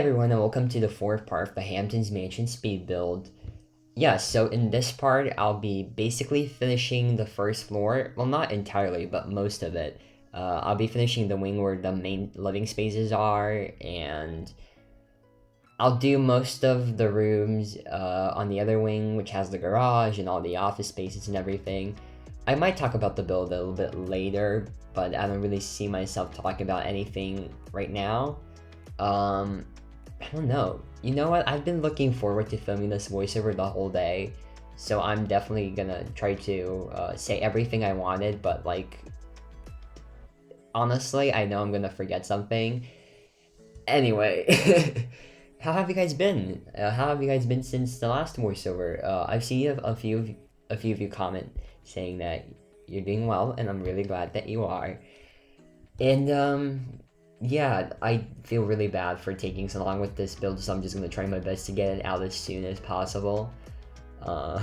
everyone, and welcome to the fourth part of the Hamptons Mansion speed build. Yeah, so in this part, I'll be basically finishing the first floor. Well, not entirely, but most of it. I'll be finishing the wing where the main living spaces are, and I'll do most of the rooms on the other wing, which has the garage and all the office spaces and everything. I might talk about the build a little bit later, but I don't really see myself talking about anything right now. I don't know. You know what? I've been looking forward to filming this voiceover the whole day, so I'm definitely gonna try to say everything I wanted, but like, honestly, I know I'm gonna forget something. Anyway, how have you guys been? How have you guys been since the last voiceover? I've seen a few of you comment saying that you're doing well, and I'm really glad that you are. And yeah, I feel really bad for taking so long with this build, so I'm just gonna try my best to get it out as soon as possible. Uh,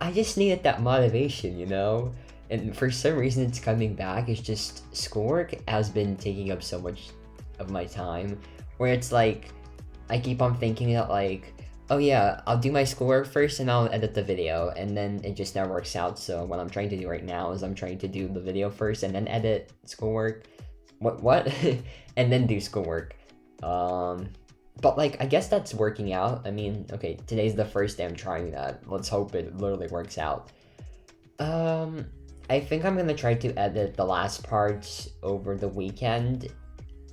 I just needed that motivation, you know? And for some reason it's coming back. It's just schoolwork has been taking up so much of my time, where it's like, I keep on thinking that like, oh yeah, I'll do my schoolwork first and I'll edit the video, and then it just never works out. So what I'm trying to do right now is I'm trying to do the video first and then edit schoolwork. What? And then do schoolwork. But like, I guess that's working out. I mean, okay, today's the first day I'm trying that. Let's hope it literally works out. I think I'm gonna try to edit the last parts over the weekend.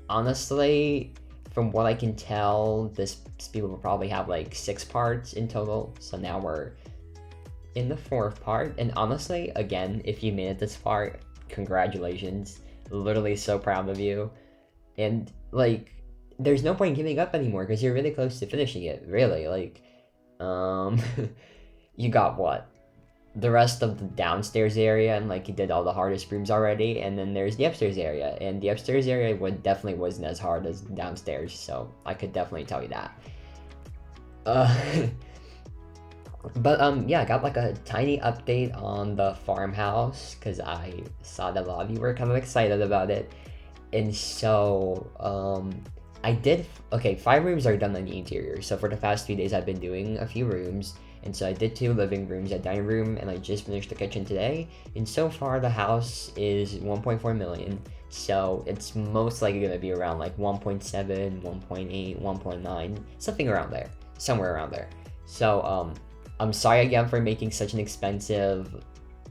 Honestly, from what I can tell, this speed will probably have like 6 parts in total. So now we're in the 4th part. And honestly, again, if you made it this far, congratulations. Literally so proud of you. And like, there's no point giving up anymore because you're really close to finishing it. Really, like, you got what? The rest of the downstairs area, and like you did all the hardest rooms already, and then there's the upstairs area, and the upstairs area definitely wasn't as hard as downstairs, so I could definitely tell you that. But yeah, I got like a tiny update on the farmhouse because I saw that a lot of you were kind of excited about it. And so I did, okay, 5 rooms are done on the interior. So for the past 3 days I've been doing a few rooms, and so I did 2 living rooms, a dining room, and I just finished the kitchen today. And so far the house is 1.4 million. So it's most likely gonna be around like 1.7, 1.8, 1.9, something around there, somewhere around there. So I'm sorry again for making such an expensive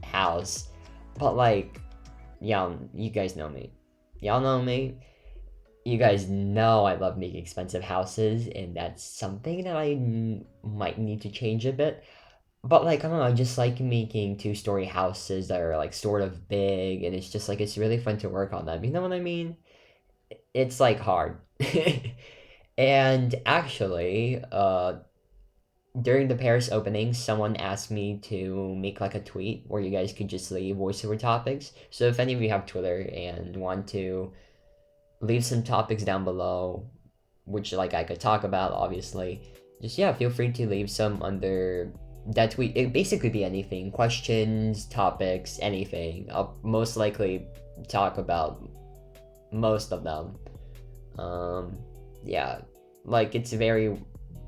house, but like, yeah, you guys know me. Y'all know me. You guys know I love making expensive houses, and that's something that I might need to change a bit. But like, I don't know, I just like making 2-story houses that are like sort of big, and it's just like, it's really fun to work on them. You know what I mean? It's like hard. And actually, during the Paris opening, someone asked me to make like a tweet where you guys could just leave voiceover topics. So if any of you have Twitter and want to leave some topics down below, which like I could talk about, obviously, just yeah, feel free to leave some under that tweet. It basically be anything, questions, topics, anything. I'll most likely talk about most of them. Yeah, like it's very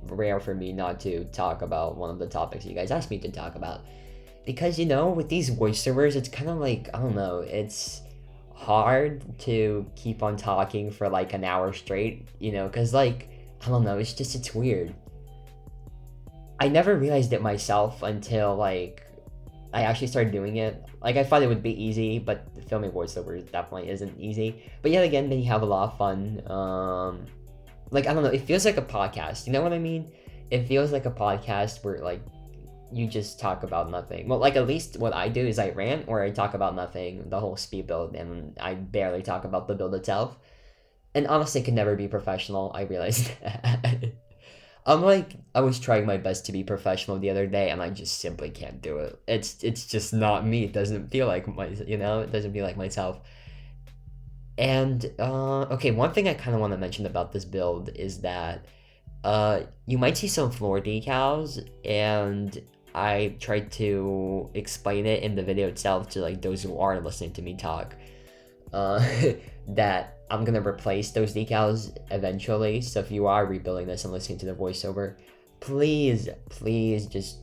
rare for me not to talk about one of the topics you guys asked me to talk about, because you know, with these voiceovers it's kind of like, I don't know, it's hard to keep on talking for like an hour straight, you know, because like, I don't know, it's weird. I never realized it myself until like I actually started doing it. Like, I thought it would be easy, but filming voiceovers definitely isn't easy. But yet again, then you have a lot of fun. Like, I don't know, it feels like a podcast, you know what I mean? It feels like a podcast where, like, you just talk about nothing. Well, like, at least what I do is I rant, or I talk about nothing, the whole speed build, and I barely talk about the build itself. And honestly, it can never be professional, I realized that. Like, I was trying my best to be professional the other day, and I just simply can't do it. It's just not me. It doesn't feel like you know, it doesn't feel like myself. And okay, one thing I kind of want to mention about this build is that you might see some floor decals, and I tried to explain it in the video itself to like those who are listening to me talk. That I'm gonna replace those decals eventually. So if you are rebuilding this and listening to the voiceover, please just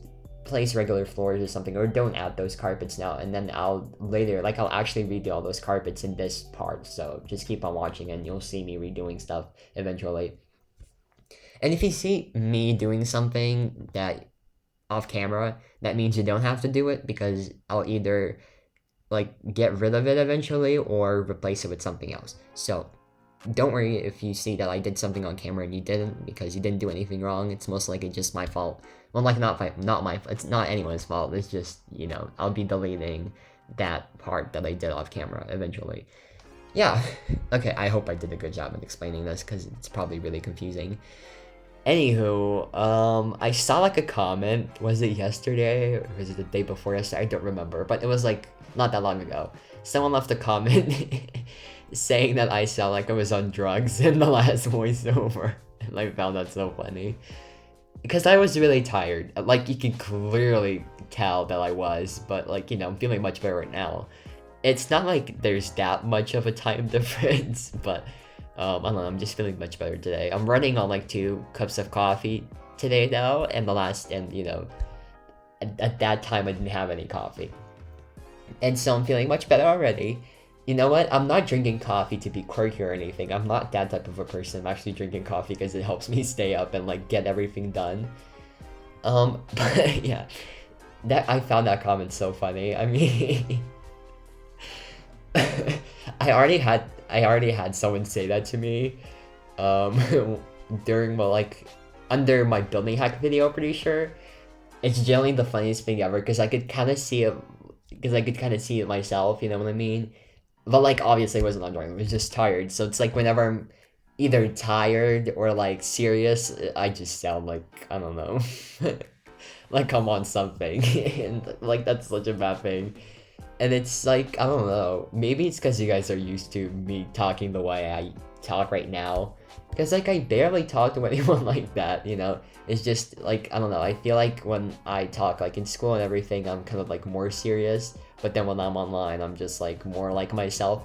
place regular floors or something, or don't add those carpets now, and then I'll actually redo all those carpets in this part. So just keep on watching and you'll see me redoing stuff eventually. And if you see me doing something that off camera, that means you don't have to do it, because I'll either like get rid of it eventually or replace it with something else. So don't worry if you see that I did something on camera and you didn't, because you didn't do anything wrong. It's most likely just my fault. Well, like not my it's not anyone's fault. It's just, you know, I'll be deleting that part that I did off camera eventually. Yeah. Okay, I hope I did a good job in explaining this, because it's probably really confusing. Anywho, I saw like a comment, was it yesterday or was it the day before yesterday? I don't remember, but it was like not that long ago. Someone left a comment saying that I sound like I was on drugs in the last voiceover, and I found that so funny. Because I was really tired. Like, you can clearly tell that I was, but like, you know, I'm feeling much better right now. It's not like there's that much of a time difference, but I don't know, I'm just feeling much better today. I'm running on like 2 cups of coffee today now, and you know, at that time I didn't have any coffee. And so I'm feeling much better already. You know what? I'm not drinking coffee to be quirky or anything. I'm not that type of a person. I'm actually drinking coffee because it helps me stay up and like get everything done. But yeah, I found that comment so funny. I mean, I already had someone say that to me, during under my building hack video, pretty sure. It's generally the funniest thing ever, because I could kind of see it myself, you know what I mean? But like, obviously I wasn't on drugs, I was just tired. So it's like whenever I'm either tired or like serious, I just sound like, I don't know, like I'm on something. And like, that's such a bad thing. And it's like, I don't know, maybe it's because you guys are used to me talking the way I talk right now. Because like, I barely talk to anyone like that, you know? It's just like, I don't know, I feel like when I talk like in school and everything, I'm kind of like more serious. But then when I'm online, I'm just like more like myself.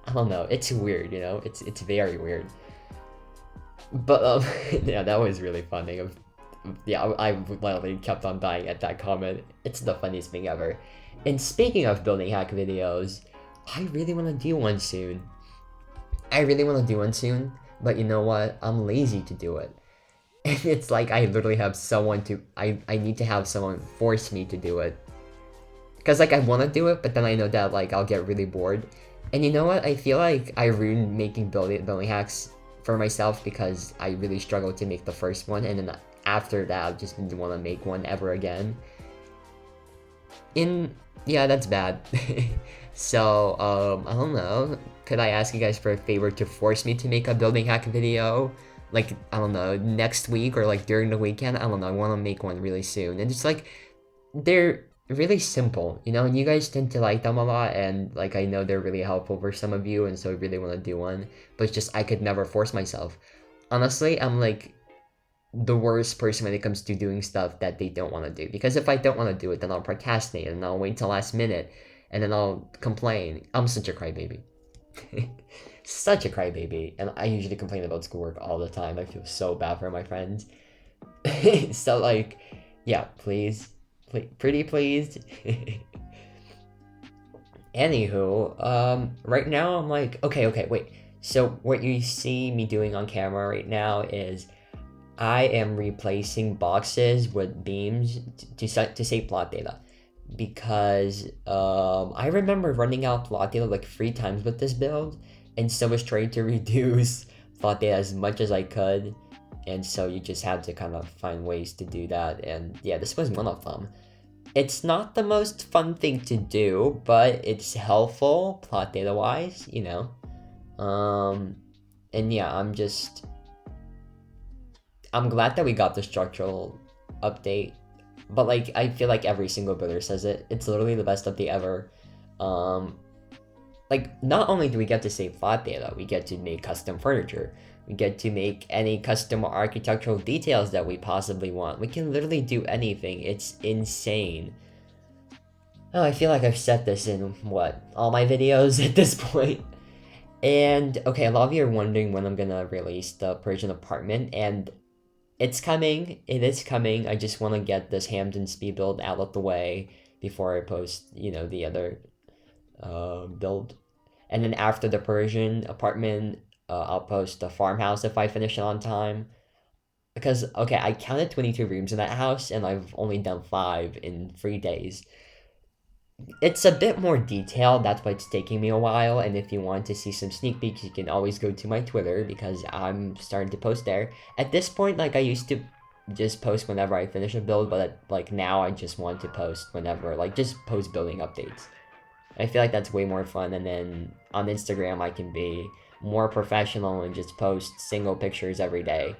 I don't know, it's weird, you know? It's very weird. But yeah, that was really funny. Yeah, I literally kept on dying at that comment. It's the funniest thing ever. And speaking of building hack videos, I really want to do one soon. But you know what? I'm lazy to do it. And it's like I literally have I need to have someone force me to do it. Because like I want to do it, but then I know that like I'll get really bored. And you know what? I feel like I ruined making building hacks for myself, because I really struggled to make the first one, and then after that I just didn't want to make one ever again. Yeah, that's bad. So, I don't know. Could I ask you guys for a favor to force me to make a building hack video? Like, I don't know, next week or like during the weekend? I don't know, I want to make one really soon. And it's like, they're really simple, you know, and you guys tend to like them a lot, and like, I know they're really helpful for some of you, and so I really want to do one. But it's just, I could never force myself. Honestly, I'm like the worst person when it comes to doing stuff that they don't want to do, because if I don't want to do it, then I'll procrastinate and I'll wait till last minute, and then I'll complain. I'm such a crybaby. Such a crybaby, and I usually complain about schoolwork all the time. I feel so bad for my friends. So like, yeah, pretty pleased. Anywho, right now I'm like, okay, wait. So what you see me doing on camera right now is I am replacing boxes with beams to save plot data, because I remember running out plot data like 3 times with this build, and so I was trying to reduce plot data as much as I could, and so you just have to kind of find ways to do that, and yeah, this was one of them. It's not the most fun thing to do, but it's helpful plot data wise, you know. And yeah, I'm glad that we got the structural update, but like, I feel like every single builder says it. It's literally the best update ever. Like, not only do we get to save plot data, we get to make custom furniture. We get to make any custom architectural details that we possibly want. We can literally do anything. It's insane. Oh, I feel like I've said this in, all my videos at this point. And okay, a lot of you are wondering when I'm gonna release the Persian apartment, and it's coming. It is coming. I just want to get this Hampton speed build out of the way before I post, the other build. And then after the Persian apartment, I'll post the farmhouse if I finish it on time. Because, okay, I counted 22 rooms in that house, and I've only done 5 in 3 days. It's a bit more detailed, that's why it's taking me a while, and if you want to see some sneak peeks, you can always go to my Twitter, because I'm starting to post there. At this point, like, I used to just post whenever I finish a build, but, like, now I just want to post whenever, like, just post building updates. I feel like that's way more fun, and then on Instagram, I can be more professional and just post single pictures every day.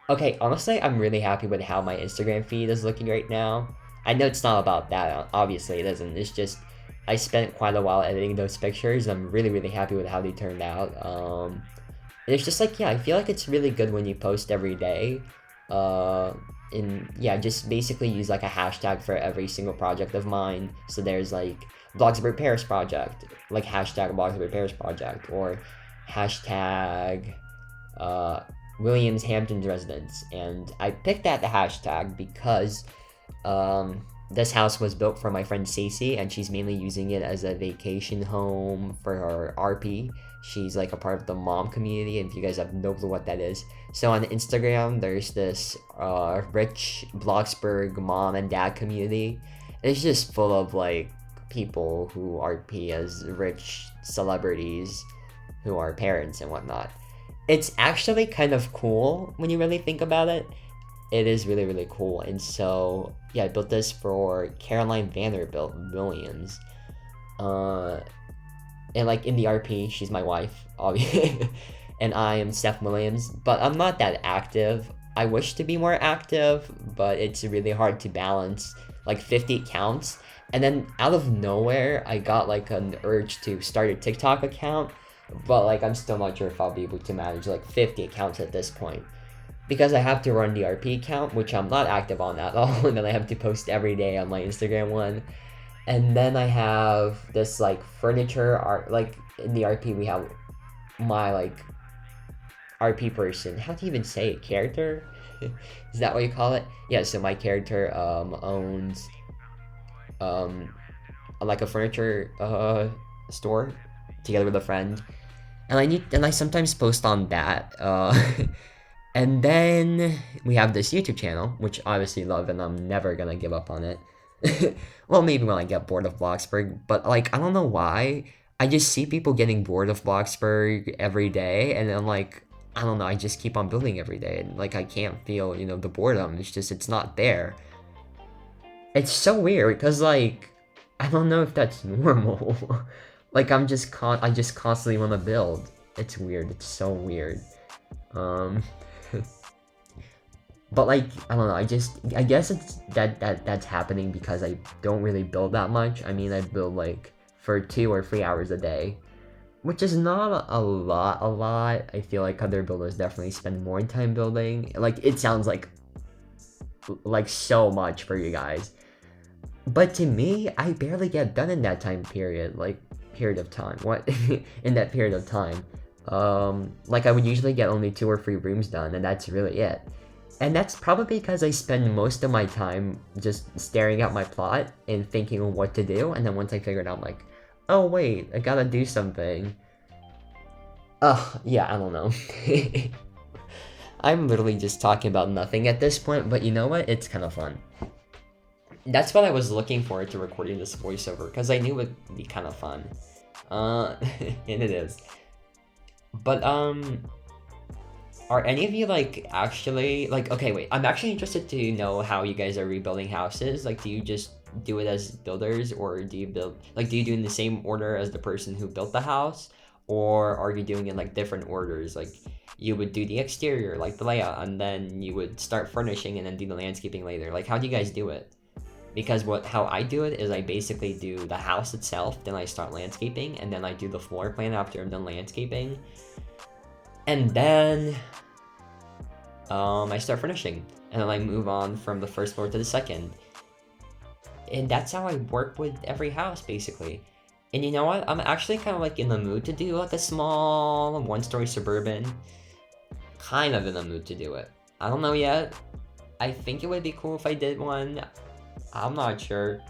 Okay, honestly, I'm really happy with how my Instagram feed is looking right now. I know it's not about that, obviously it isn't. It's just, I spent quite a while editing those pictures. I'm really, really happy with how they turned out. It's just like, yeah, I feel like it's really good when you post every day. Yeah, just basically use like a hashtag for every single project of mine. So there's like Bloxburg Paris project, like hashtag Bloxburg Paris project, or hashtag Williams Hamptons residence. And I picked that hashtag because this house was built for my friend Stacey, and she's mainly using it as a vacation home for her RP. She's like a part of the mom community, and if you guys have no clue what that is. So on Instagram, there's this rich Bloxburg mom and dad community. It's just full of like people who RP as rich celebrities who are parents and whatnot. It's actually kind of cool when you really think about it. It is really, really cool. And so, yeah, I built this for Caroline Vanderbilt Williams. And like in the RP, she's my wife, obviously. And I am Steph Williams, but I'm not that active. I wish to be more active, but it's really hard to balance like 50 accounts. And then out of nowhere, I got like an urge to start a TikTok account, but like I'm still not sure if I'll be able to manage like 50 accounts at this point. Because I have to run the RP account, which I'm not active on at all, and then I have to post every day on my Instagram one. And then I have this like furniture art, like in the RP we have my like RP person. How do you even say it? Character? Is that what you call it? Yeah, so my character owns like a furniture store together with a friend. And I sometimes post on that. And then we have this YouTube channel, which I obviously love, and I'm never gonna give up on it. Well, maybe when I get bored of Bloxburg, but like, I don't know why. I just see people getting bored of Bloxburg every day, and then like, I don't know, I just keep on building every day, and like, I can't feel, the boredom. It's just, it's not there. It's so weird, because like, I don't know if that's normal. Like, I just constantly want to build. It's weird, it's so weird. But like, I don't know, I guess it's that's happening because I don't really build that much. I mean, I build like for 2 or 3 hours a day, which is not a lot. I feel like other builders definitely spend more time building. Like, it sounds like so much for you guys. But to me, I barely get done in that period of time. What? In that period of time. Like I would usually get only 2 or 3 rooms done, and that's really it. And that's probably because I spend most of my time just staring at my plot and thinking of what to do, and then once I figure it out, I'm like, oh wait, I gotta do something. Yeah, I don't know. I'm literally just talking about nothing at this point, but you know what? It's kind of fun. That's what I was looking forward to recording this voiceover, because I knew it would be kind of fun. And it is. But, are any of you, like, actually, like, okay, wait, I'm actually interested to know how you guys are rebuilding houses. Like, do you just do it as builders, or do you do you do it in the same order as the person who built the house? Or are you doing it, like, different orders? Like, you would do the exterior, like, the layout, and then you would start furnishing and then do the landscaping later. Like, how do you guys do it? Because how I do it is I basically do the house itself, then I start landscaping, and then I do the floor plan after I'm done landscaping. And then I start furnishing, and then I move on from the first floor to the second. And that's how I work with every house, basically. And you know what? I'm actually kind of like in the mood to do like a small one-story suburban. Kind of in the mood to do it. I don't know yet. I think it would be cool if I did one. I'm not sure.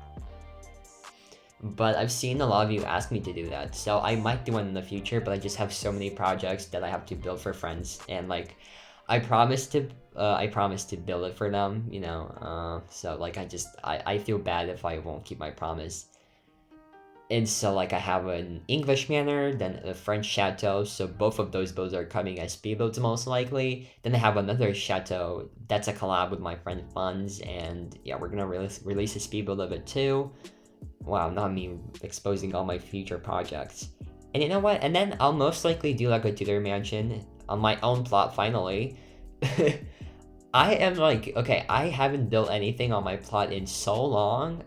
But I've seen a lot of you ask me to do that, so I might do one in the future, but I just have so many projects that I have to build for friends, and like, I promised to build it for them, you know, so like, I feel bad if I won't keep my promise. And so like, I have an English manor, then a French chateau, so both of those builds are coming as speed builds most likely. Then I have another chateau that's a collab with my friend Funds, and yeah, we're gonna release a speed build of it too. Wow, not me exposing all my future projects. And you know what? And then I'll most likely do like a Tudor mansion on my own plot finally. I am like, okay, I haven't built anything on my plot in so long.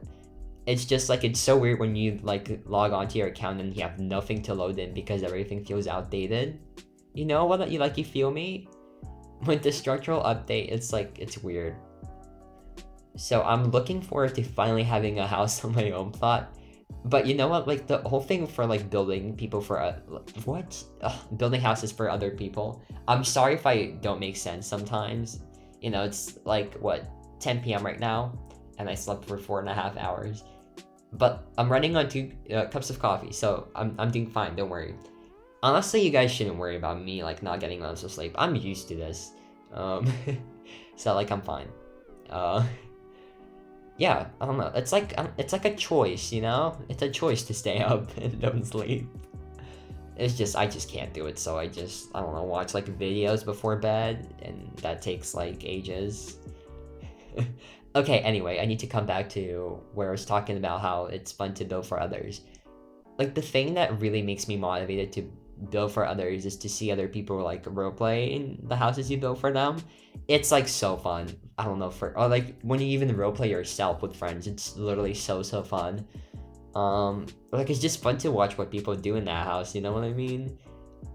It's just like, it's so weird when you like log onto your account and you have nothing to load in because everything feels outdated. You know what? You feel me? With the structural update, it's like, it's weird. So I'm looking forward to finally having a house on my own plot. But you know what? Like, the whole thing for like building people for building houses for other people. I'm sorry if I don't make sense sometimes. You know, it's like what, 10 p.m. right now, and I slept for 4.5 hours. But I'm running on 2 cups of coffee, so I'm doing fine. Don't worry. Honestly, you guys shouldn't worry about me like not getting lots of sleep. I'm used to this. So like, I'm fine. Yeah, I don't know. It's like a choice, you know? It's a choice to stay up and don't sleep. It's just, I just can't do it, so I don't know, watch like videos before bed, and that takes like ages. Okay, anyway, I need to come back to where I was talking about how it's fun to build for others. Like, the thing that really makes me motivated to build for others is to see other people like roleplay in the houses you build for them. It's like so fun. I don't know, or like when you even roleplay yourself with friends, it's literally so fun. Like, it's just fun to watch what people do in that house, you know what I mean?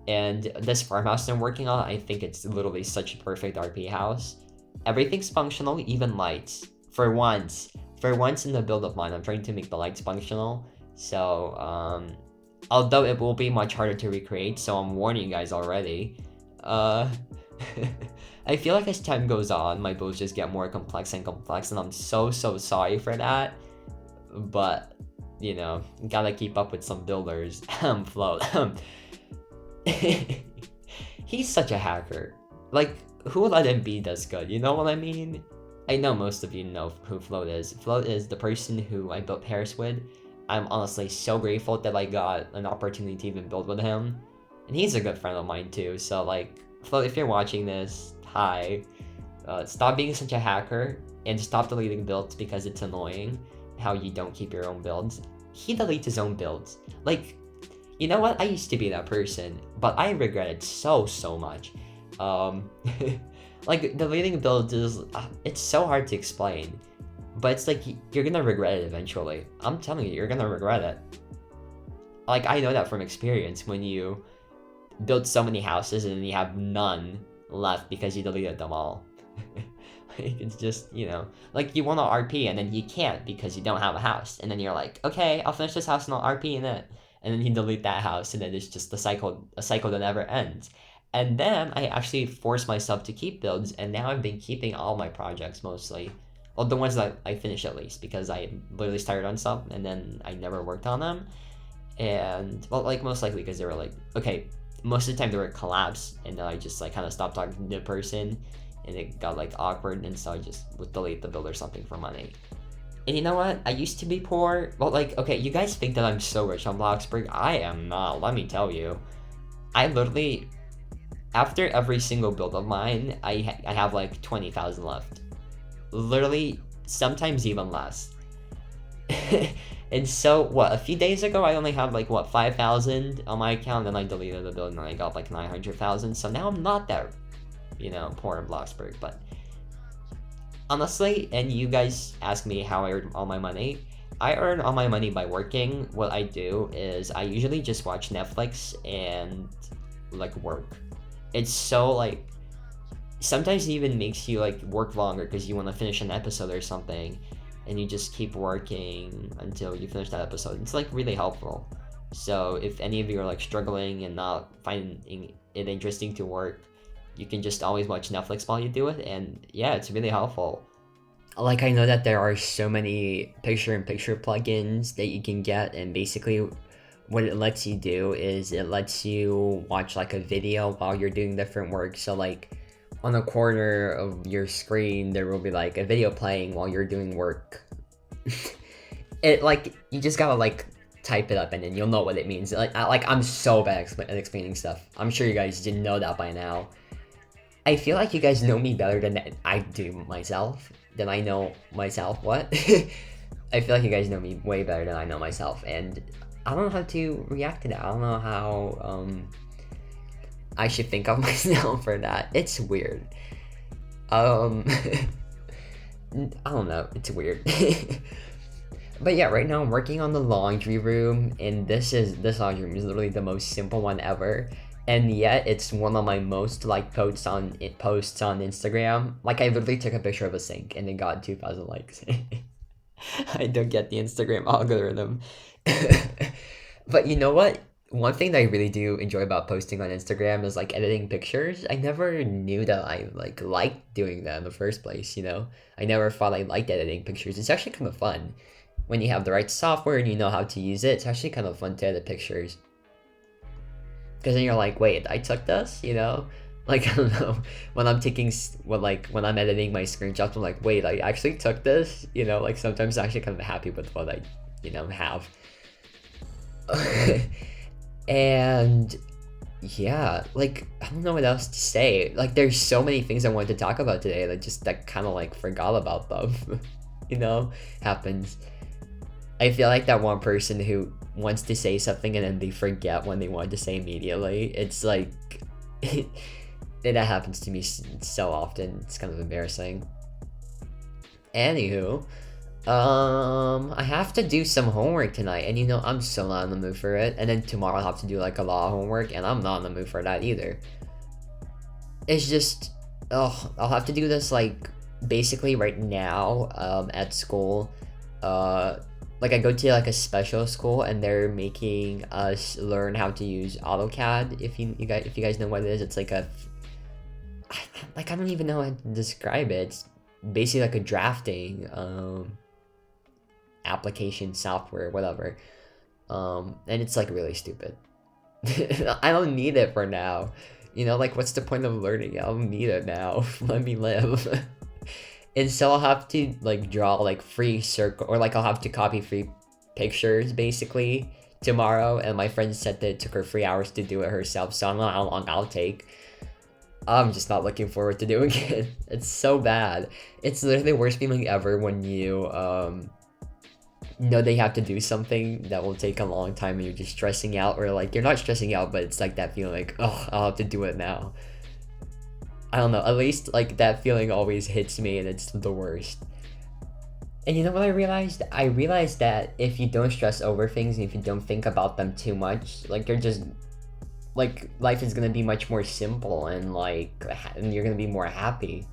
And this farmhouse I'm working on, I think it's literally such a perfect RP house. Everything's functional, even lights. For once in the build of mine, I'm trying to make the lights functional. So, although it will be much harder to recreate, so I'm warning you guys already. I feel like as time goes on, my builds just get more complex and complex, and I'm so sorry for that. But, you know, gotta keep up with some builders. Float. He's such a hacker. Like, who let him be this good? You know what I mean? I know most of you know who Float is. Float is the person who I built Paris with. I'm honestly so grateful that I got an opportunity to even build with him. And he's a good friend of mine too, so like, Float, if you're watching this, hi. Stop being such a hacker, and stop deleting builds because it's annoying how you don't keep your own builds. He deletes his own builds. Like, you know what? I used to be that person, but I regret it so much. Like, deleting builds is, it's so hard to explain. But it's like, you're gonna regret it eventually. I'm telling you, you're gonna regret it. Like, I know that from experience, when you build so many houses and then you have none left because you deleted them all. Like, it's just, you know, like, you want to RP and then you can't because you don't have a house. And then you're like, okay, I'll finish this house and I'll RP in it. And then you delete that house, and then it's just a cycle that never ends. And then I actually forced myself to keep builds, and now I've been keeping all my projects mostly. Well, the ones that I finished at least, because I literally started on some and then I never worked on them. And, well, like, most likely because they were like, okay, most of the time they were collabs, and then I just like kind of stopped talking to the person, and it got like awkward, and so I just would delete the build or something for money. And you know what? I used to be poor. Well, like, okay, you guys think that I'm so rich on Bloxburg. I am not, let me tell you. I literally, after every single build of mine, I have like 20,000 left. Literally, sometimes even less. And so, what, a few days ago, I only had like, what, 5,000 on my account, and then I deleted the build, and I got like 900,000. So now I'm not that, you know, poor in Bloxburg, but honestly, and you guys ask me how I earn all my money. I earn all my money by working. What I do is I usually just watch Netflix and like work. It's so like, sometimes it even makes you like work longer because you want to finish an episode or something, and you just keep working until you finish that episode. It's like really helpful. So if any of you are like struggling and not finding it interesting to work, you can just always watch Netflix while you do it, and yeah, it's really helpful. Like, I know that there are so many picture-in-picture plugins that you can get, and basically what it lets you do is it lets you watch like a video while you're doing different work. So like on the corner of your screen there will be like a video playing while you're doing work. It like, you just gotta like type it up and then you'll know what it means. I'm so bad at explaining stuff. I'm sure you guys didn't know that by now. I feel like you guys know me better than I do myself. Than I know myself. What? I feel like you guys know me way better than I know myself, and I don't know how to react to that. I don't know how I should think of myself for that. It's weird. I don't know. It's weird. But yeah, right now I'm working on the laundry room, and this laundry room is literally the most simple one ever. And yet it's one of my most liked posts on Instagram. Like, I literally took a picture of a sink and it got 2,000 likes. I don't get the Instagram algorithm. But you know what? One thing that I really do enjoy about posting on Instagram is like editing pictures. I never knew that I liked doing that in the first place, you know? I never thought I liked editing pictures. It's actually kind of fun. When you have the right software and you know how to use it, it's actually kind of fun to edit pictures. Because then you're like, wait, I took this, you know? Like, I don't know, when I'm editing my screenshots, I'm like, wait, I actually took this? You know, like, sometimes I'm actually kind of happy with what I, have. And, yeah, like, I don't know what else to say. Like, there's so many things I wanted to talk about today that kind of, like, forgot about them. Happens. I feel like that one person who wants to say something and then they forget when they wanted to say immediately. It's like, that happens to me so often. It's kind of embarrassing. Anywho, I have to do some homework tonight, and I'm so not in the mood for it. And then tomorrow I'll have to do like a lot of homework, and I'm not in the mood for that either. It's just, I'll have to do this like basically right now at school. Like, I go to like a special school and they're making us learn how to use AutoCAD. If you guys know what it is, it's like I don't even know how to describe it. It's basically like a drafting application software, whatever. And it's like really stupid. I don't need it for now. Like, what's the point of learning? I don't need it now. Let me live. And so I'll have to like draw like free circle, or like I'll have to copy free pictures basically tomorrow. And my friend said that it took her 3 hours to do it herself, so I don't know how long I'll take. I'm just not looking forward to doing it. It's so bad. It's literally the worst feeling ever when you know they have to do something that will take a long time and you're just stressing out, or like you're not stressing out, but it's like that feeling like, oh, I'll have to do it now. I don't know, at least like that feeling always hits me, and it's the worst. And you know what I realized? I realized that if you don't stress over things and if you don't think about them too much, like you're just like, life is gonna be much more simple, and and you're gonna be more happy.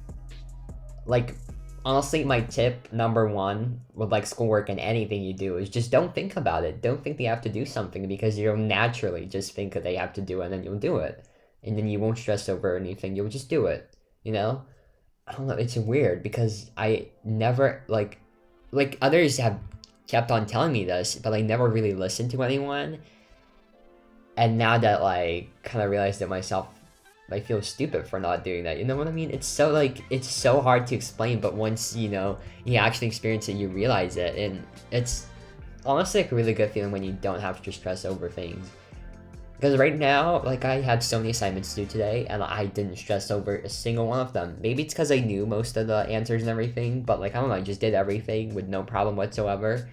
Like, honestly, my tip number one with like schoolwork and anything you do is just don't think about it. Don't think they have to do something, because you'll naturally just think that they have to do it, and then you'll do it. And then you won't stress over anything, you'll just do it, I don't know, it's weird, because I never, like others have kept on telling me this, but I never really listened to anyone. And now that kind of realized it myself, I feel stupid for not doing that, you know what I mean? It's so it's so hard to explain, but once, you actually experience it, you realize it, and it's honestly like a really good feeling when you don't have to stress over things. Because right now, I had so many assignments to do today, and I didn't stress over a single one of them. Maybe it's because I knew most of the answers and everything, but I don't know, I just did everything with no problem whatsoever,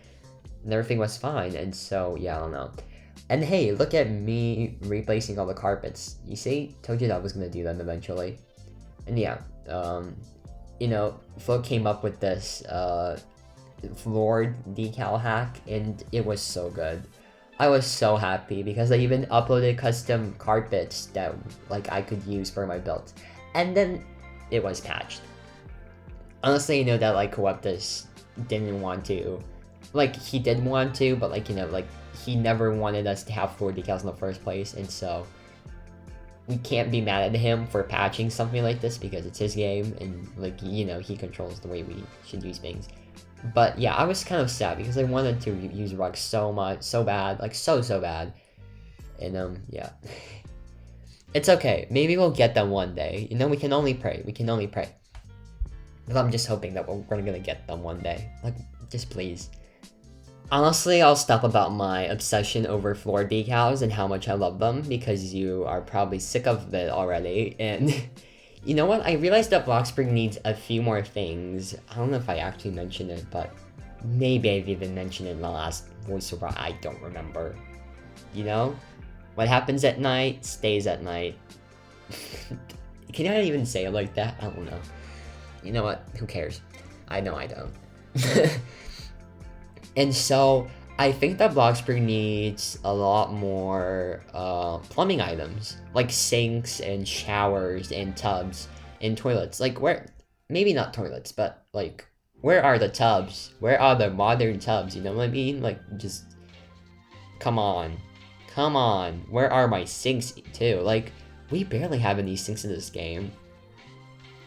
and everything was fine, and so, yeah, I don't know. And hey, look at me replacing all the carpets. You see? Told you that I was gonna do that eventually. And yeah, Flo came up with this, floor decal hack, and it was so good. I was so happy because I even uploaded custom carpets that I could use for my build, and then it was patched. Honestly, that Coeptus didn't want to like, he did want to, but, like, you know, like, he never wanted us to have floor decals in the first place, and so we can't be mad at him for patching something like this because it's his game, and, like, you know, he controls the way we should use things. But yeah, I was kind of sad because I wanted to use rugs so much, so bad, like, so bad. And yeah. It's okay, maybe we'll get them one day. You know, we can only pray, But I'm just hoping that we're gonna get them one day. Like, just please. Honestly, I'll stop about my obsession over floor decals and how much I love them, because you are probably sick of it already, and you know what? I realized that Bloxburg needs a few more things. I don't know if I actually mentioned it, but maybe I've even mentioned it in the last voiceover, I don't remember. You know? What happens at night, stays at night. Can I even say it like that? I don't know. You know what? Who cares? I know I don't. And so, I think that Bloxburg needs a lot more plumbing items, like sinks and showers and tubs and toilets. Like, where, maybe not toilets, but like, where are the tubs? Where are the modern tubs? You know what I mean? Like, just, come on. Come on. Where are my sinks too? Like, we barely have any sinks in this game.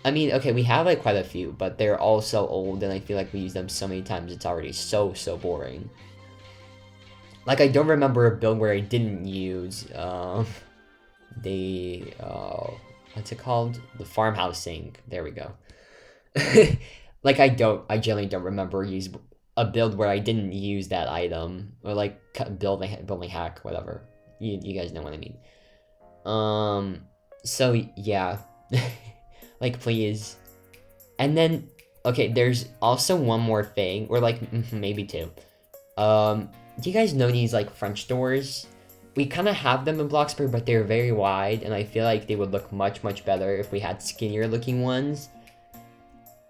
I mean, okay, we have like quite a few, but they're all so old, and I feel like we use them so many times, it's already so boring. Like, I don't remember a build where I didn't use, the, what's it called? The farmhouse sink. There we go. Like, I generally don't remember a build where I didn't use that item, or like, building hack, whatever. You guys know what I mean. So, yeah. Like, please. And then, okay, there's also one more thing, or like, maybe two. Do you guys know these, like, French doors? We kind of have them in Bloxburg, but they're very wide, and I feel like they would look much better if we had skinnier looking ones.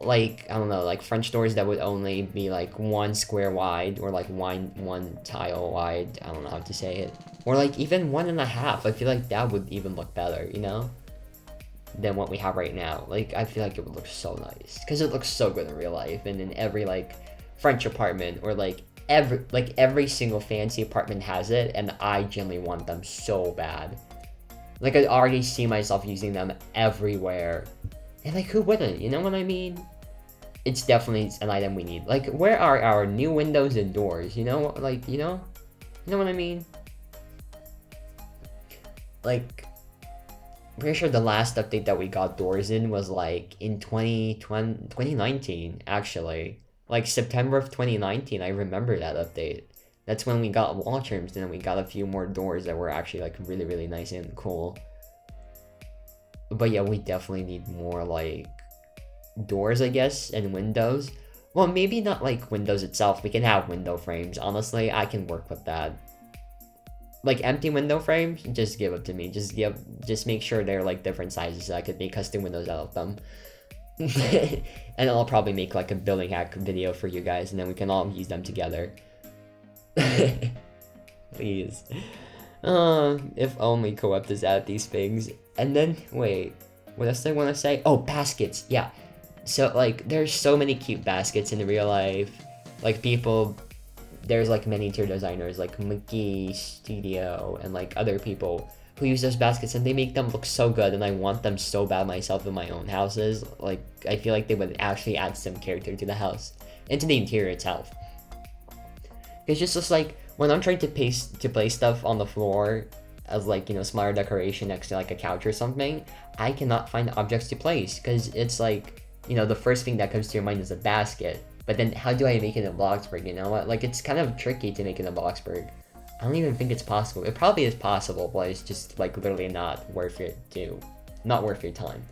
Like, I don't know, like French doors that would only be like 1 square wide, or like one tile wide, I don't know how to say it. Or like even 1.5, I feel like that would even look better, you know? Than what we have right now. Like, I feel like it would look so nice, because it looks so good in real life, and in every like French apartment, or like every single fancy apartment has it, and I generally want them so bad. Like, I already see myself using them everywhere, and like, who wouldn't, you know what I mean? It's definitely an item we need. Like, where are our new windows and doors, you know? Like, you know what I mean? Like, pretty sure the last update that we got doors in was like in 2019, actually. Like, September of 2019, I remember that update. That's when we got wall trims, and then we got a few more doors that were actually like really nice and cool. But yeah, we definitely need more like doors, I guess, and windows. Well, maybe not like windows itself. We can have window frames. Honestly, I can work with that. Like, empty window frames, just give it to me. Just make sure they're like different sizes so I could make custom windows out of them. And I'll probably make like a building hack video for you guys, and then we can all use them together. Please. If only Co-op does add these things. And then, wait, what else do I want to say? Oh, baskets, yeah. So, like, there's so many cute baskets in real life. Like, there's like many tier designers like Mickey Studio and like other people who use those baskets, and they make them look so good, and I want them so bad myself in my own houses. Like, I feel like they would actually add some character to the house and to the interior itself. It's just like, when I'm trying to place stuff on the floor as like, you know, smaller decoration next to like a couch or something, I cannot find objects to place, because it's like, you know, the first thing that comes to your mind is a basket. But then how do I make it in Bloxburg, you know what? Like, it's kind of tricky to make it in Bloxburg. I don't even think it's possible. It probably is possible, but it's just like literally not worth your time.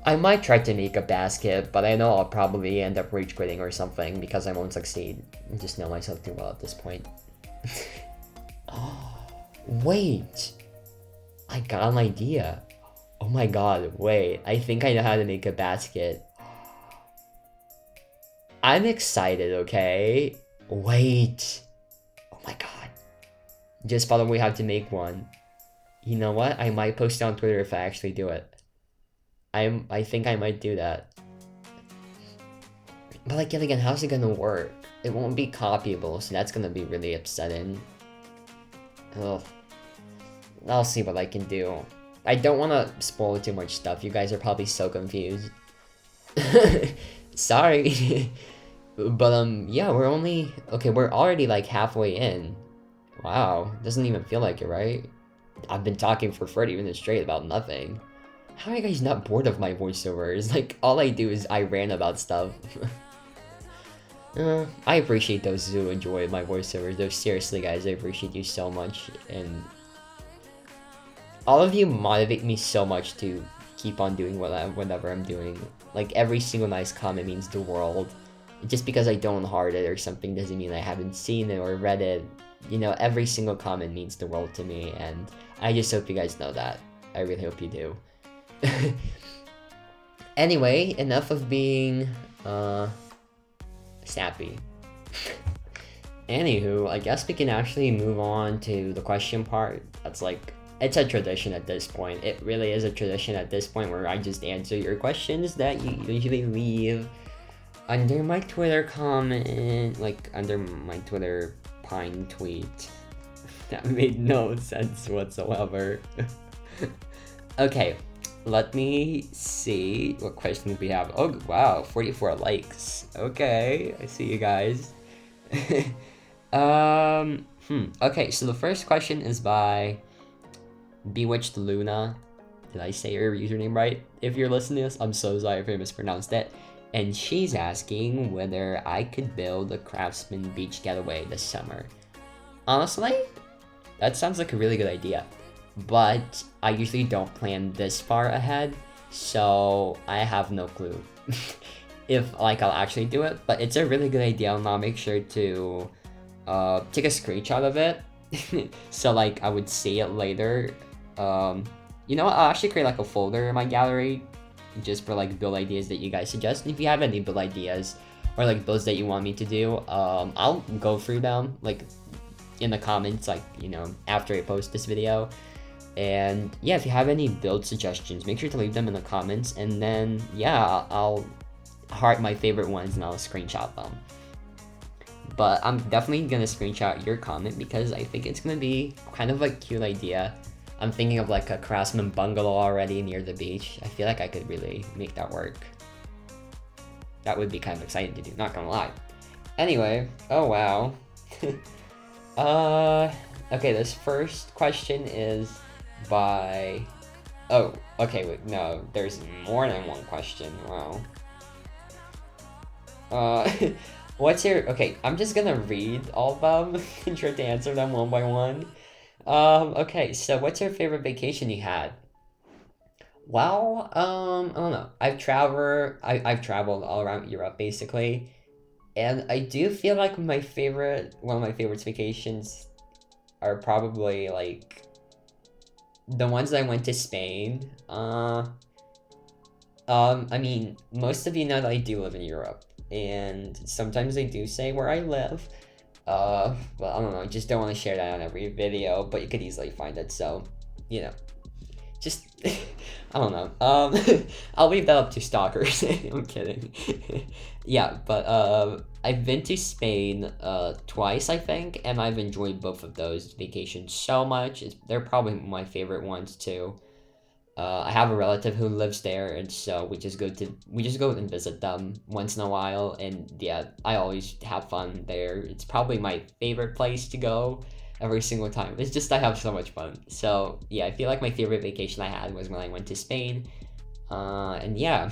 I might try to make a basket, but I know I'll probably end up rage quitting or something because I won't succeed. I just know myself too well at this point. Wait! I got an idea. Oh my god, wait. I think I know how to make a basket. I'm excited, okay? Wait. Oh my god. Just thought we have to make one. You know what? I might post it on Twitter if I actually do it. I think I might do that. But like, yet again, how's it gonna work? it won't be copyable, so that's gonna be really upsetting. Ugh. I'll see what I can do. I don't want to spoil too much stuff. You guys are probably so confused. Sorry. But, yeah, we're already, like, halfway in. Wow, doesn't even feel like it, right? I've been talking for 30 minutes straight about nothing. How are you guys not bored of my voiceovers? Like, all I do is I rant about stuff. I appreciate those who enjoy my voiceovers, though. Seriously, guys, I appreciate you so much, and all of you motivate me so much to keep on doing whatever I'm doing. Like, every single nice comment means the world. Just because I don't heart it or something doesn't mean I haven't seen it or read it. You know, every single comment means the world to me, and I just hope you guys know that. I really hope you do. Anyway, enough of being, snappy. Anywho, I guess we can actually move on to the question part. That's like, it's a tradition at this point. It really is a tradition at this point where I just answer your questions that you usually leave under my Twitter comment, like under my Twitter pine tweet. That made no sense whatsoever. Okay, let me see what questions we have. Oh, wow, 44 likes. Okay, I see you guys. Okay, so the first question is by Bewitched Luna. Did I say your username right? If you're listening to this, I'm so sorry if I mispronounced it. And she's asking whether I could build a Craftsman beach getaway this summer. Honestly, that sounds like a really good idea. But I usually don't plan this far ahead, so I have no clue if like I'll actually do it. But it's a really good idea, and I'll make sure to take a screenshot of it. So like I would see it later. You know what? I'll actually create like a folder in my gallery just for like build ideas that you guys suggest. And if you have any build ideas or like builds that you want me to do, I'll go through them like in the comments, like, you know, after I post this video. And yeah, if you have any build suggestions, make sure to leave them in the comments, and then yeah, I'll heart my favorite ones and I'll screenshot them. But I'm definitely gonna screenshot your comment because I think it's gonna be kind of a cute idea. I'm thinking of like a Craftsman bungalow already near the beach. I feel like I could really make that work. That would be kind of exciting to do, not gonna lie. Anyway, oh wow. Okay, this first question is by... Oh, okay, wait, no, there's more than one question, wow. What's your... Okay, I'm just gonna read all of them and try to answer them one by one. Okay, so what's your favorite vacation you had? Well, I don't know. I've traveled all around Europe, basically. And I do feel like one of my favorite vacations are probably, like, the ones that I went to Spain. I mean, most of you know that I do live in Europe, and sometimes I do say where I live. But I don't know, I just don't want to share that on every video, but you could easily find it, so, you know, just, I don't know, I'll leave that up to stalkers. I'm kidding. Yeah, but, I've been to Spain, twice, I think, and I've enjoyed both of those vacations so much. They're probably my favorite ones, too. I have a relative who lives there, and so we just go and visit them once in a while, and yeah, I always have fun there. It's probably my favorite place to go every single time. It's just I have so much fun. So yeah, I feel like my favorite vacation I had was when I went to Spain. And yeah.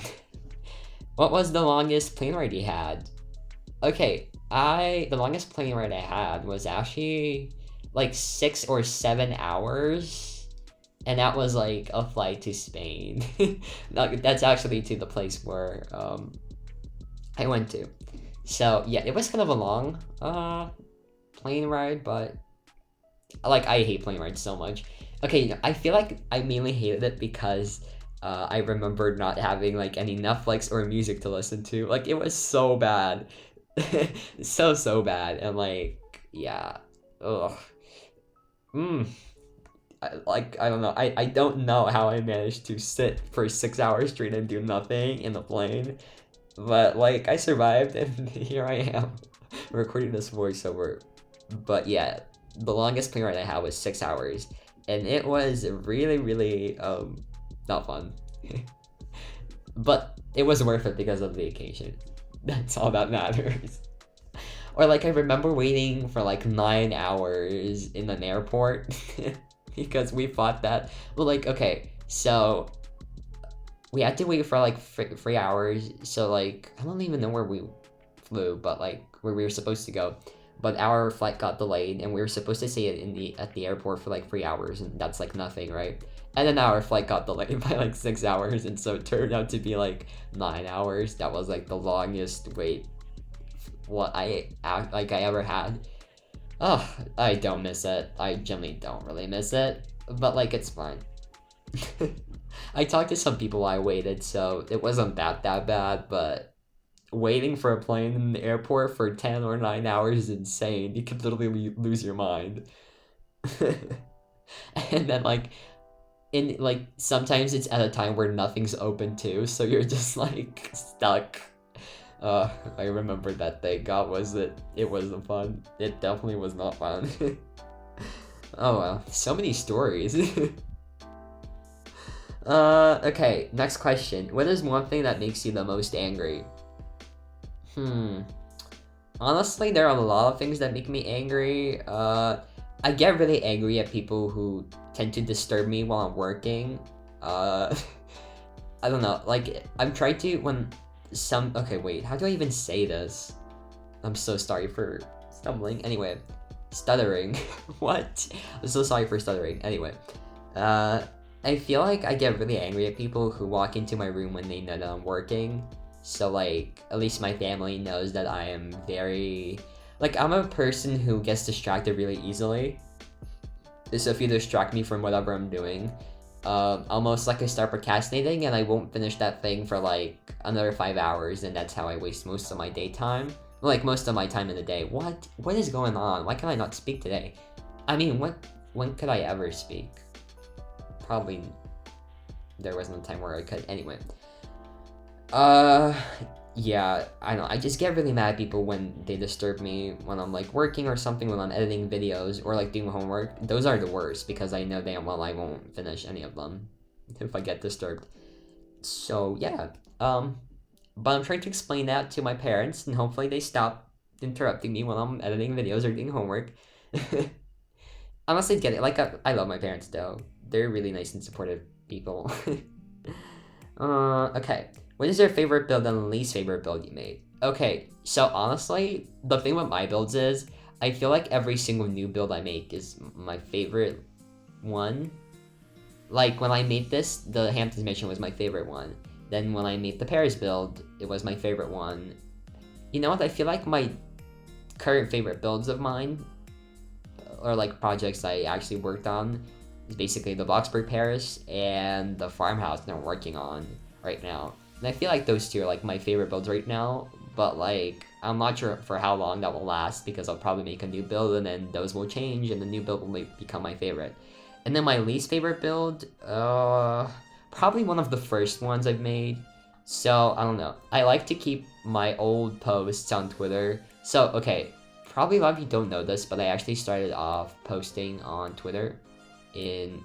What was the longest plane ride you had? Okay, the longest plane ride I had was actually like 6 or 7 hours. And that was like a flight to Spain. That's actually to the place where I went to. So yeah, it was kind of a long plane ride, but like I hate plane rides so much. Okay, I feel like I mainly hated it because I remembered not having like any Netflix or music to listen to. Like it was so bad. so bad, and like yeah. Ugh. I don't know. I don't know how I managed to sit for 6 hours straight and do nothing in the plane, but like I survived, and here I am. recording this voiceover. But yeah, the longest plane ride I had was 6 hours, and it was really, really not fun. But it was worth it because of the vacation. That's all that matters. Or like I remember waiting for like 9 hours in an airport because we thought that, well, like, okay, so we had to wait for like 3 hours. So like I don't even know where we flew, but like where we were supposed to go. But our flight got delayed, and we were supposed to stay at the airport for like 3 hours, and that's like nothing, right? And then our flight got delayed by like 6 hours, and so it turned out to be like 9 hours. That was like the longest wait I ever had. Oh, I don't miss it. I generally don't really miss it, but like it's fine. I talked to some people while I waited, so it wasn't that bad, but waiting for a plane in the airport for 10 or 9 hours is insane. You could literally lose your mind. And then like in like sometimes it's at a time where nothing's open too, so you're just like stuck. I remember that day. God, it wasn't fun. It definitely was not fun. Oh well, so many stories. Okay, next question. What is one thing that makes you the most angry? Honestly, there are a lot of things that make me angry. I get really angry at people who tend to disturb me while I'm working. I don't know, like, I'm trying to, okay, wait, how do I even say this? I'm so sorry for stumbling. Anyway, stuttering. What? I'm so sorry for stuttering. Anyway, I feel like I get really angry at people who walk into my room when they know that I'm working. So like, at least my family knows that I am very, like, I'm a person who gets distracted really easily. So if you distract me from whatever I'm doing, almost like I start procrastinating and I won't finish that thing for like another 5 hours, and that's how I waste most of my daytime. Like most of my time in the day. What is going on? Why can I not speak today? I mean, when could I ever speak? Probably there wasn't a time where I could. Anyway. Yeah, I know. I just get really mad at people when they disturb me when I'm like working or something, when I'm editing videos or like doing homework. Those are the worst because I know damn well I won't finish any of them if I get disturbed. So yeah, but I'm trying to explain that to my parents, and hopefully they stop interrupting me when I'm editing videos or doing homework. Honestly, get it. Like I love my parents though. They're really nice and supportive people. Okay. What is your favorite build and least favorite build you made? Okay, so honestly, the thing with my builds is, I feel like every single new build I make is my favorite one. Like, when I made this, the Hamptons mission was my favorite one. Then when I made the Paris build, it was my favorite one. You know what, I feel like my current favorite builds of mine, or like projects I actually worked on, is basically the Bloxburg Paris and the farmhouse that I'm working on right now. And I feel like those two are like my favorite builds right now, but like I'm not sure for how long that will last because I'll probably make a new build and then those will change and the new build will become my favorite. And then my least favorite build, probably one of the first ones I've made. So I don't know. I like to keep my old posts on Twitter. So okay, probably a lot of you don't know this, but I actually started off posting on Twitter in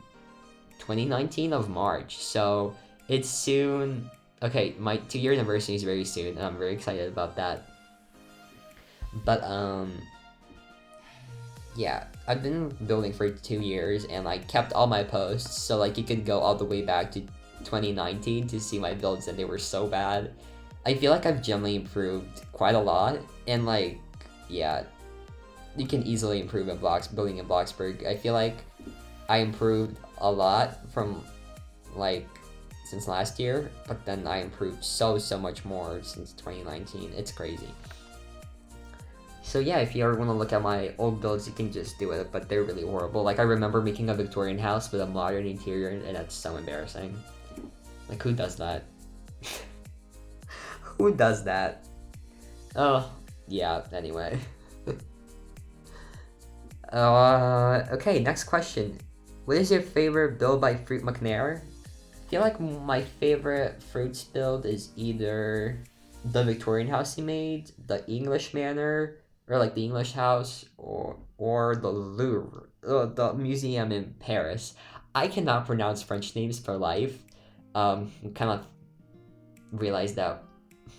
2019 of March. So it's soon. Okay, my 2-year anniversary is very soon, and I'm very excited about that. But, yeah, I've been building for 2 years, and I kept all my posts, so, like, you could go all the way back to 2019 to see my builds, and they were so bad. I feel like I've generally improved quite a lot, and, like, yeah, you can easily improve at building in Bloxburg. I feel like I improved a lot from, like, since last year, but then I improved so much more since 2019. It's crazy. So yeah, if you ever want to look at my old builds, you can just do it, but they're really horrible. Like, I remember making a Victorian house with a modern interior, and that's so embarrassing. Like, who does that? Who does that? Oh, yeah, anyway. Okay, next question. What is your favorite build by Fruit McNair? I feel like my favorite fruits build is either the Victorian house he made, the English Manor, or like the English House, or the Louvre, the museum in Paris. I cannot pronounce French names for life. Kind of realized that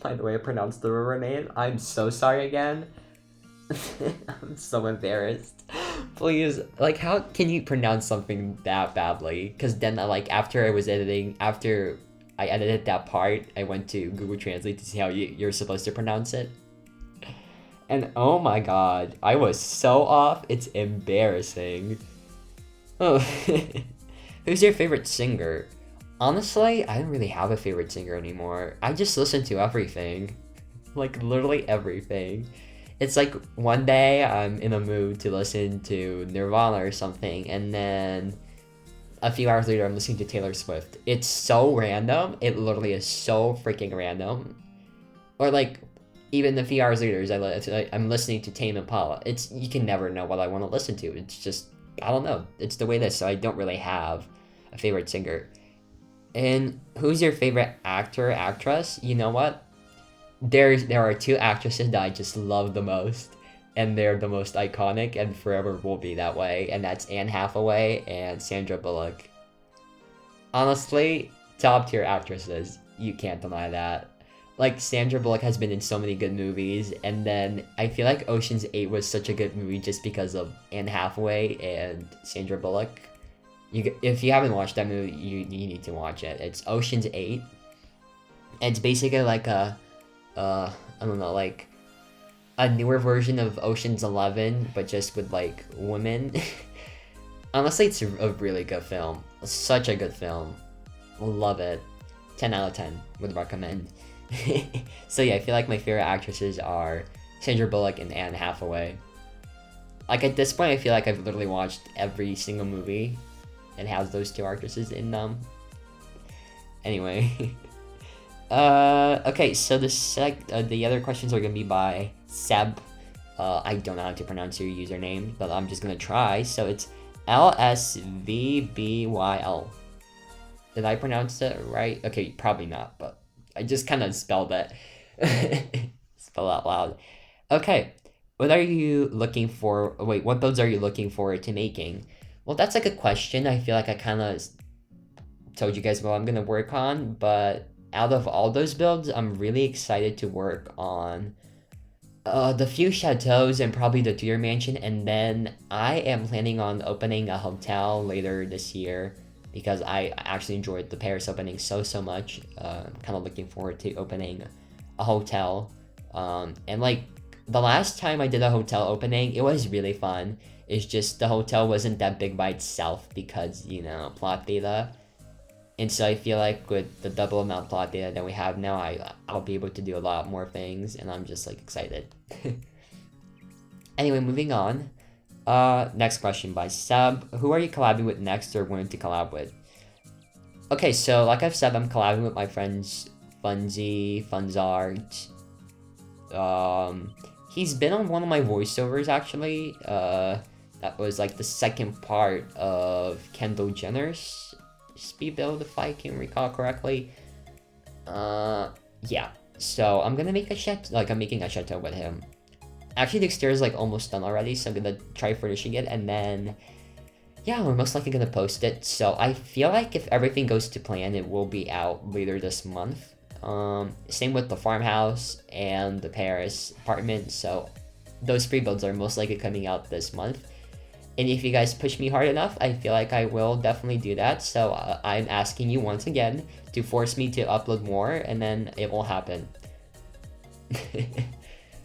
by the way I pronounced the river name. I'm so sorry again. I'm so embarrassed. Please, like, how can you pronounce something that badly? Because then, like, after I edited that part, I went to Google Translate to see how you're supposed to pronounce it. And oh my god, I was so off, it's embarrassing. Oh. Who's your favorite singer? Honestly, I don't really have a favorite singer anymore. I just listen to everything. Like, literally everything. It's like one day I'm in a mood to listen to Nirvana or something, and then a few hours later I'm listening to Taylor Swift. It's so random. It literally is so freaking random. Or like, even a few hours later, I'm listening to Tame Impala. You can never know what I want to listen to. It's just, I don't know. It's the way it is, so I don't really have a favorite singer. And who's your favorite actor, actress? You know what? There are two actresses that I just love the most, and they're the most iconic and forever will be that way, and that's Anne Hathaway and Sandra Bullock. Honestly, top tier actresses. You can't deny that. Like, Sandra Bullock has been in so many good movies, and then I feel like Ocean's 8 was such a good movie just because of Anne Hathaway and Sandra Bullock. If you haven't watched that movie, you need to watch it. It's Ocean's 8. It's basically like I don't know, like a newer version of Ocean's 11, but just with like women. Honestly, it's a really good film. Such a good film. Love it. 10 out of 10 would recommend. So yeah, I feel like my favorite actresses are Sandra Bullock and Anne Hathaway. Like, at this point, I feel like I've literally watched every single movie and has those two actresses in them. Anyway. Okay, so the other questions are gonna be by Seb. I don't know how to pronounce your username, but I'm just gonna try. So it's LSVBYL. Did I pronounce it right? Okay, probably not, but I just kind of spelled it. Spell out loud. Okay, what builds are you looking forward to making? Well, that's a good question. I feel like I kind of told you guys what I'm gonna work on, but out of all those builds, I'm really excited to work on the few chateaus and probably the Tudor mansion, and then I am planning on opening a hotel later this year because I actually enjoyed the Paris opening so much. I'm kind of looking forward to opening a hotel, and like the last time I did a hotel opening, it was really fun. It's just the hotel wasn't that big by itself because, plot data. And so I feel like with the double amount plot data that we have now, I'll be able to do a lot more things, and I'm just like excited. Anyway, moving on. Next question by Seb. Who are you collabing with next or wanting to collab with? Okay, so like I've said, I'm collabing with my friends Funzy, Funzart. He's been on one of my voiceovers actually. That was like the second part of Kendall Jenner's speedbuild, if I can recall correctly. Yeah. So I'm gonna make I'm making a chateau with him. Actually, the exterior is like almost done already, so I'm gonna try finishing it, and then yeah, we're most likely gonna post it. So I feel like if everything goes to plan, it will be out later this month. Same with the farmhouse and the Paris apartment. So those free builds are most likely coming out this month. And if you guys push me hard enough, I feel like I will definitely do that. So I'm asking you once again to force me to upload more, and then it will happen.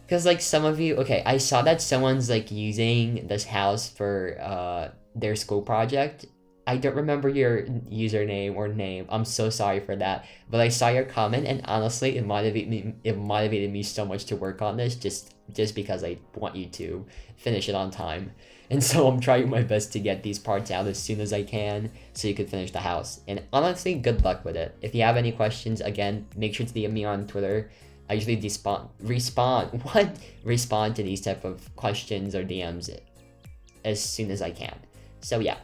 Because like some of you, okay, I saw that someone's like using this house for their school project. I don't remember your username or name. I'm so sorry for that. But I saw your comment, and honestly, it motivated me so much to work on this just because I want you to finish it on time. And so I'm trying my best to get these parts out as soon as I can so you can finish the house. And honestly, good luck with it. If you have any questions, again, make sure to DM me on Twitter. I usually respond to these type of questions or DMs as soon as I can. So yeah.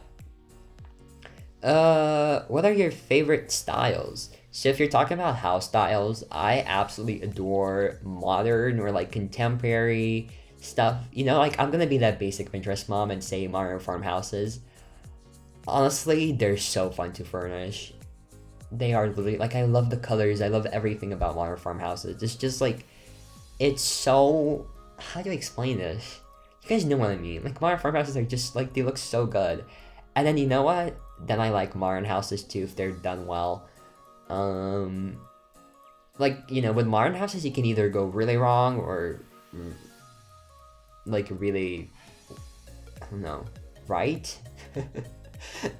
What are your favorite styles? So if you're talking about house styles, I absolutely adore modern or like contemporary stuff. You know, like I'm gonna be that basic Pinterest mom and say modern farmhouses. Honestly, they're so fun to furnish. They are literally like I love the colors. I love everything about modern farmhouses. It's just like it's so. How do I explain this? You guys know what I mean. Like modern farmhouses are just like they look so good. And then you know what? Then I like modern houses too if they're done well. Um, like you know, with modern houses you can either go really wrong or like really, I don't know, right?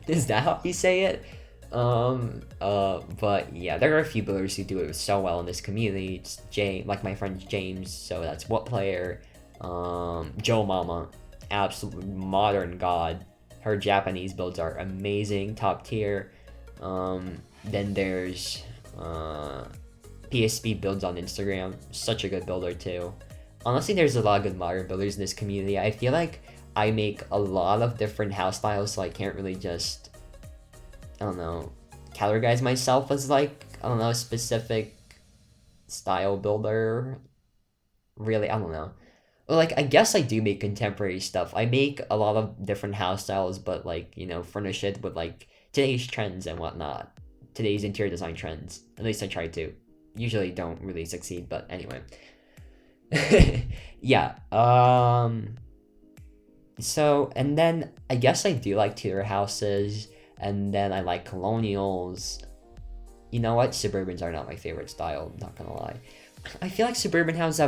Is that how you say it? But yeah, there are a few builders who do it so well in this community. It's James, like my friend James, so that's What Player, Joe Mama, absolute modern god. Her Japanese builds are amazing, top tier. Then there's PSP builds on Instagram, such a good builder too. Honestly, there's a lot of good modern builders in this community. I feel like I make a lot of different house styles, so I can't really just, I don't know, categorize myself as like, I don't know, a specific style builder. Really, I don't know. Well, like, I guess I do make contemporary stuff. I make a lot of different house styles, but like, you know, furnish it with like today's trends and whatnot. Today's interior design trends. At least I try to. Usually don't really succeed, but anyway. Yeah. So, and then I guess I do like Tudor houses, and then I like colonials. You know what? Suburbans are not my favorite style, not gonna lie. I feel like suburban houses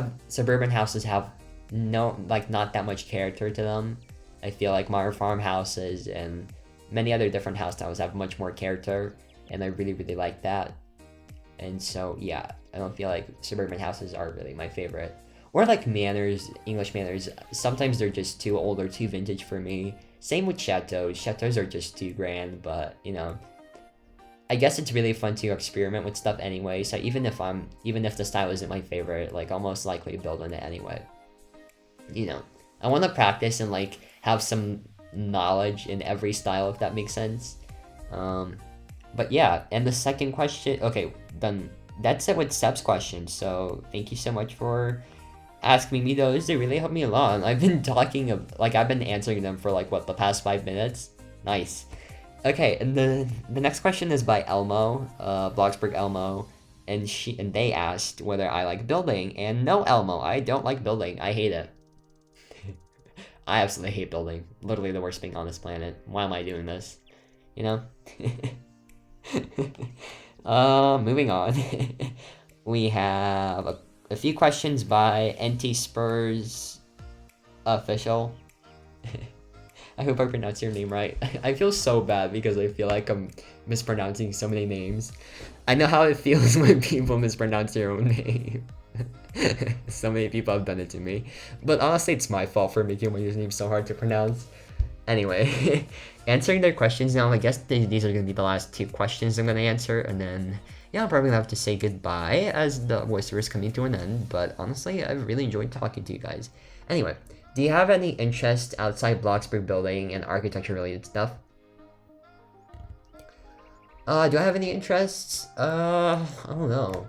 have no, like, not that much character to them. I feel like modern farmhouses and many other different house styles have much more character, and I really, really like that. And so, yeah, I don't feel like suburban houses are really my favorite. Or like manors, English manors, sometimes they're just too old or too vintage for me. Same with chateaus. Chateaus are just too grand, but you know, I guess it's really fun to experiment with stuff anyway. So even if the style isn't my favorite, like I'll most likely build on it anyway. You know, I want to practice and like have some knowledge in every style, if that makes sense. But yeah, and the second question, okay, done. That's it with Seb's question. So thank you so much for asking me those. They really helped me a lot. I've been I've been answering them for like what, the past 5 minutes. Nice. Okay, and the next question is by Elmo, Bloxburg Elmo, and they asked whether I like building, and no, Elmo, I don't like building. I hate it. I absolutely hate building. Literally the worst thing on this planet. Why am I doing this? You know? Moving on. We have a few questions by NT Spurs official. I hope I pronounced your name right. I feel so bad because I feel like I'm mispronouncing so many names. I know how it feels when people mispronounce their own name. So many people have done it to me. But honestly, it's my fault for making my username so hard to pronounce. Anyway, answering their questions now, I guess these are going to be the last 2 questions I'm going to answer, and then, yeah, I'll probably have to say goodbye as the voiceover is coming to an end, but honestly, I've really enjoyed talking to you guys. Anyway, do you have any interest outside Bloxburg building and architecture-related stuff? Do I have any interests? I don't know.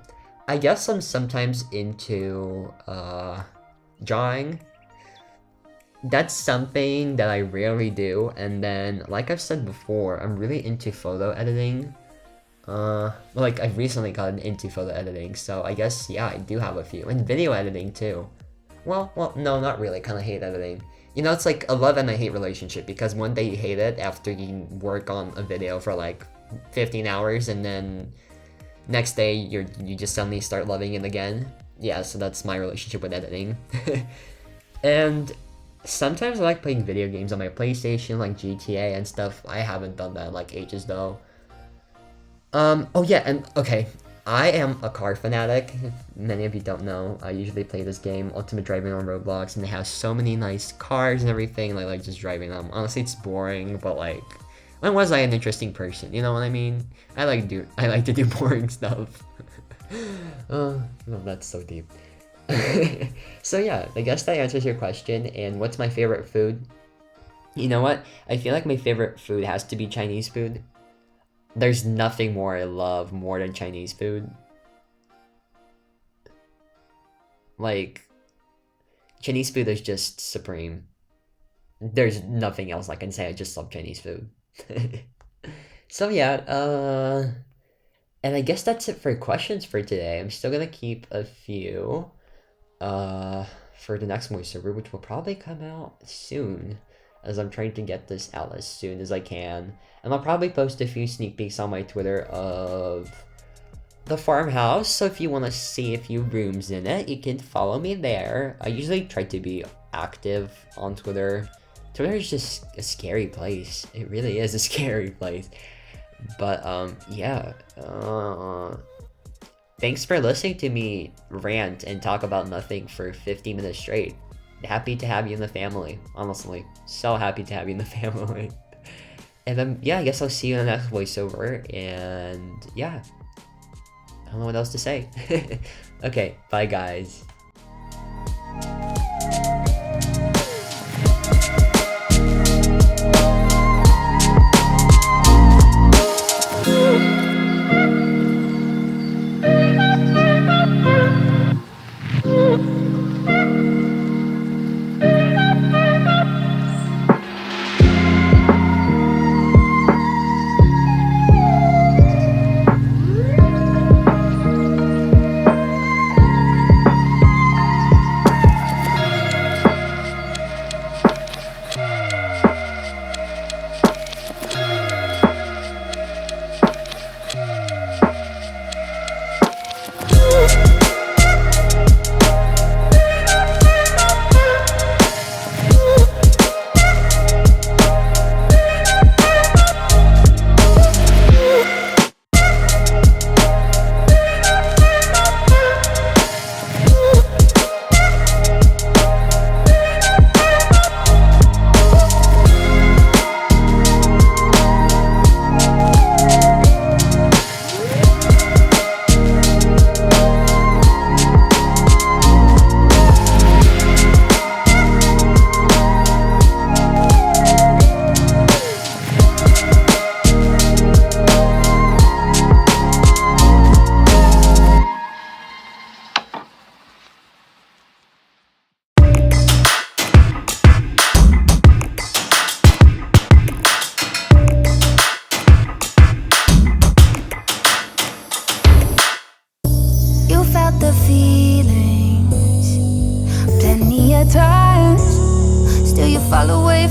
I guess I'm sometimes into, drawing. That's something that I rarely do, and then, like I've said before, I'm really into photo editing. Like, I've recently gotten into photo editing, so I guess, yeah, I do have a few. And video editing, too. Well, no, not really, kinda hate editing. You know, it's like a love and a hate relationship, because one day you hate it after you work on a video for, like, 15 hours, and then next day you just suddenly start loving it again. Yeah, so that's my relationship with editing. And sometimes I like playing video games on my PlayStation, like GTA and stuff. I haven't done that in like ages though. Oh yeah, and okay, I am a car fanatic. Many of you don't know, I usually play this game, Ultimate Driving on Roblox, and they have so many nice cars and everything, and I like just driving them. Honestly, it's boring, but like, when was I an interesting person? You know what I mean? I like to do boring stuff. Oh, no, that's so deep. So yeah, I guess that answers your question. And what's my favorite food? You know what? I feel like my favorite food has to be Chinese food. There's nothing more I love more than Chinese food. Like, Chinese food is just supreme. There's nothing else I can say. I just love Chinese food. So yeah, and I guess that's it for questions for today. I'm still gonna keep a few for the next voiceover, which will probably come out soon, as I'm trying to get this out as soon as I can. And I'll probably post a few sneak peeks on my Twitter of the farmhouse, so if you want to see a few rooms in it, you can follow me there. I usually try to be active on Twitter. Twitter is just a scary place. It really is a scary place. But yeah, thanks for listening to me rant and talk about nothing for 50 minutes straight. Happy to have you in the family, honestly. So happy to have you in the family. And then, yeah, I guess I'll see you in the next voiceover, and yeah, I don't know what else to say. Okay, bye guys.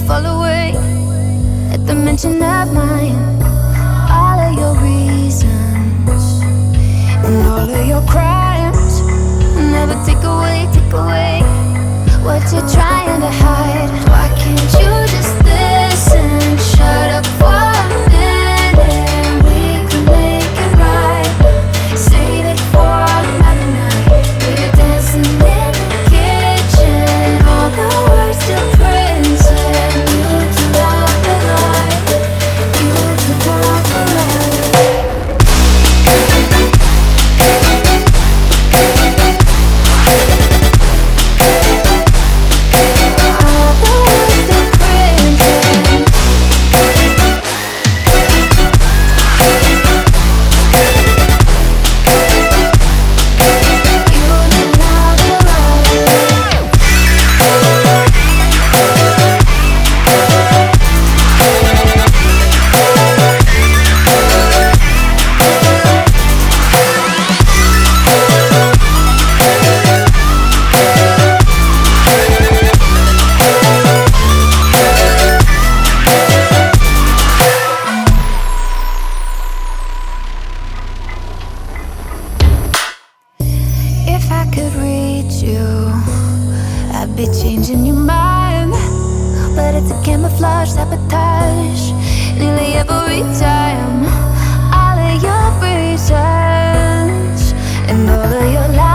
fall away at the mention of mine. All of your reasons and all of your crimes never take away what you're trying to hide. Why can't you just listen? Shut up for a minute. We can make it right. Save it for another night. We're dancing in the kitchen. All the words still printing. You took out the light. You took out the light. If I could read you, I'd be changing your mind. But it's a camouflage sabotage nearly every time. All of your reasons and all of your lies.